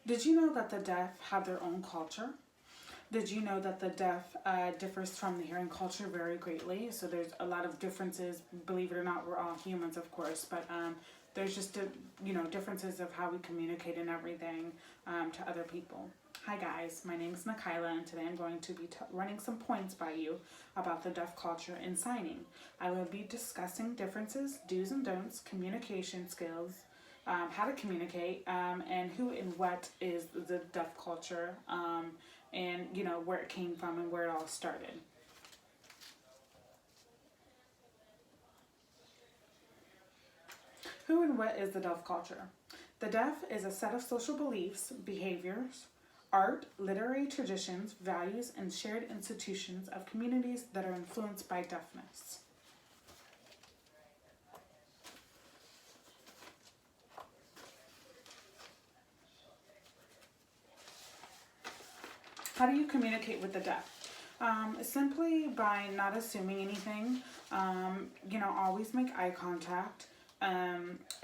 Did you know that the deaf have their own culture? Did you know that the deaf differs from the hearing culture very greatly? So there's a lot of differences. Believe it or not, we're all humans, of course, but there's just differences of how we communicate and everything to other people. Hi guys, my name is Nakayla, and today I'm going to be running some points by you about the deaf culture in signing. I will be discussing differences, do's and don'ts, communication skills, how to communicate, and who and what is the deaf culture, and where it came from and where it all started. Who and what is the deaf culture? The deaf is a set of social beliefs, behaviors, art, literary traditions, values, and shared institutions of communities that are influenced by deafness. How do you communicate with the deaf? Simply by not assuming anything. Always make eye contact.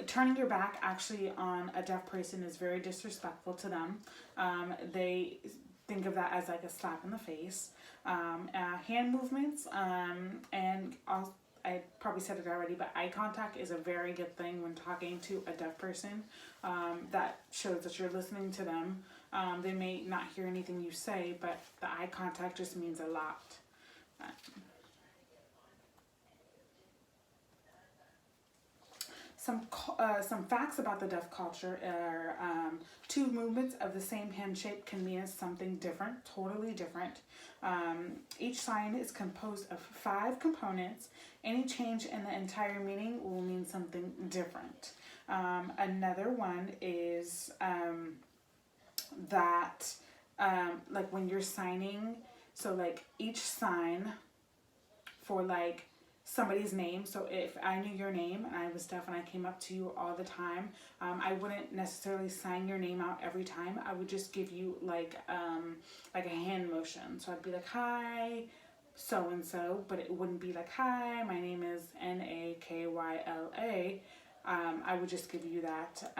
Turning your back actually on a deaf person is very disrespectful to them. They think of that as like a slap in the face. Hand movements, and also, I probably said it already, but eye contact is a very good thing when talking to a deaf person. That shows that you're listening to them. They may not hear anything you say, but the eye contact just means a lot. Some facts about the deaf culture are two movements of the same hand shape can mean something different, totally different. Each sign is composed of 5 components. Any change in the entire meaning will mean something different. Another one is that like when you're signing, so like each sign for like somebody's name. So if I knew your name and I was deaf and I came up to you all the time, I wouldn't necessarily sign your name out every time. I would just give you like a hand motion. So I'd be like, hi, so and so, but it wouldn't be like, hi, my name is Nakyla. I would just give you that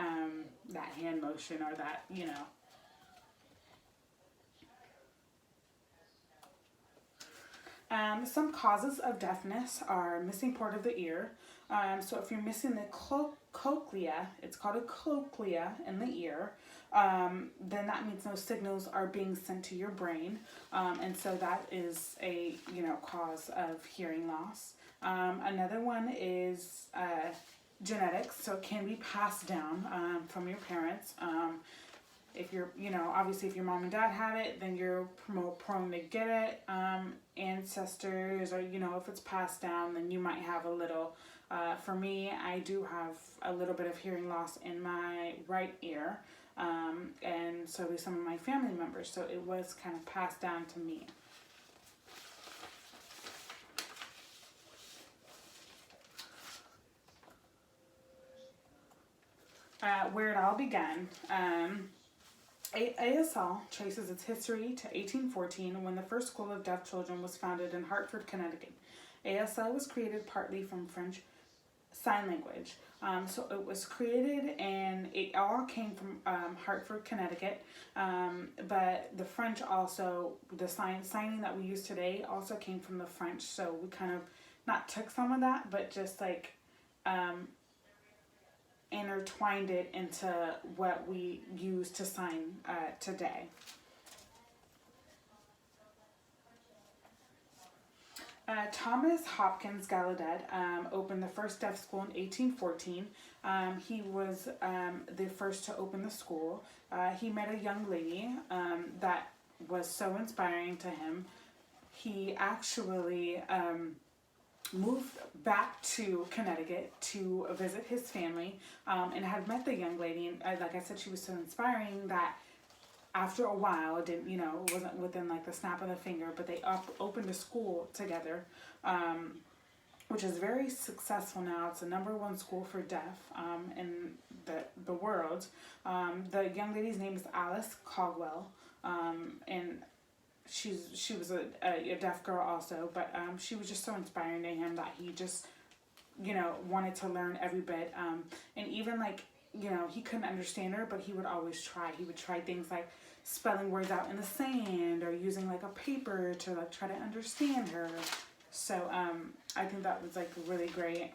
that hand motion, or that Some causes of deafness are missing part of the ear. So if you're missing the cochlea, it's called a cochlea in the ear, then that means no signals are being sent to your brain. And so that is a cause of hearing loss. Another one is genetics, so it can be passed down from your parents. If you're, obviously if your mom and dad had it, then you're more prone to get it. Ancestors, or, if it's passed down, then you might have a little. For me, I do have a little bit of hearing loss in my right ear. And so do some of my family members. So it was kind of passed down to me. Where it all began. ASL traces its history to 1814, when the first school of deaf children was founded in Hartford, Connecticut. ASL was created partly from French Sign Language. So it was created, and it all came from Hartford, Connecticut. But the French also, the signing that we use today also came from the French. So we kind of not took some of that, but just like intertwined it into what we use to sign today. Thomas Hopkins Gallaudet opened the first deaf school in 1814. He was the first to open the school. He met a young lady that was so inspiring to him. He actually moved back to Connecticut to visit his family, and had met the young lady, and like I said, she was so inspiring that after a while, it didn't, it wasn't within like the snap of the finger, but they opened a school together, which is very successful now. It's the #1 school for deaf in the world. The young lady's name is Alice Caldwell, and she was a deaf girl also, but she was just so inspiring to him that he just wanted to learn every bit, and even like you know, he couldn't understand her, but he would always try. He would try things like spelling words out in the sand or using like a paper to like try to understand her. So I think that was like really great.